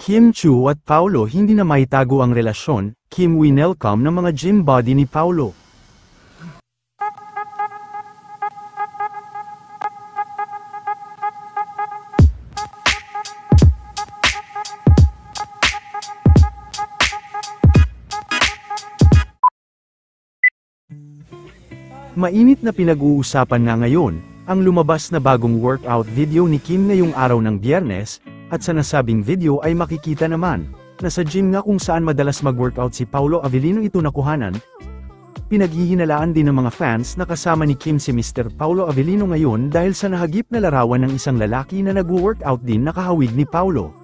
Kim Chu at Paolo hindi na maitago ang relasyon, Kim winelcome ng mga gym buddy ni Paolo. Mainit na pinag-uusapan nga ngayon, ang lumabas na bagong workout video ni Kim ngayong araw ng Biyernes, at sa nasabing video ay makikita naman, na sa gym nga kung saan madalas mag-workout si Paolo Avellino ito nakuhanan. Pinaghihinalaan din ng mga fans na kasama ni Kim si Mr. Paolo Avellino ngayon dahil sa nahagip na larawan ng isang lalaki na nag-workout din nakahawig ni Paolo.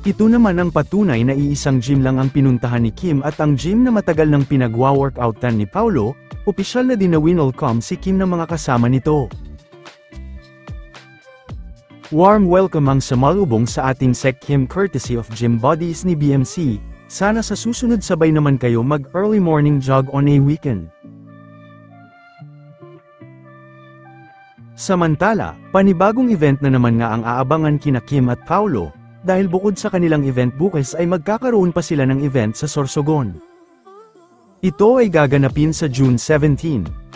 Ito naman ang patunay na iisang gym lang ang pinuntahan ni Kim at ang gym na matagal nang pinagwa-workoutan ni Paolo, opisyal na din na winelcome si Kim ng mga kasama nito. Warm welcome ang sumalubong sa ating Sec Kim courtesy of Gym Buddies ni BMC, sana sa susunod sabay naman kayo mag-early morning jog on a weekend. Samantala, panibagong event na naman nga ang aabangan kina Kim at Paolo, dahil bukod sa kanilang event bukas ay magkakaroon pa sila ng event sa Sorsogon. Ito ay gaganapin sa June 17.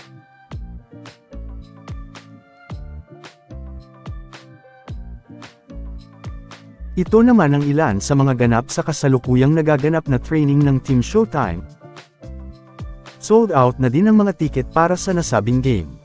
Ito naman ang ilan sa mga ganap sa kasalukuyang nagaganap na training ng Team Showtime. Sold out na din ang mga tiket para sa nasabing game.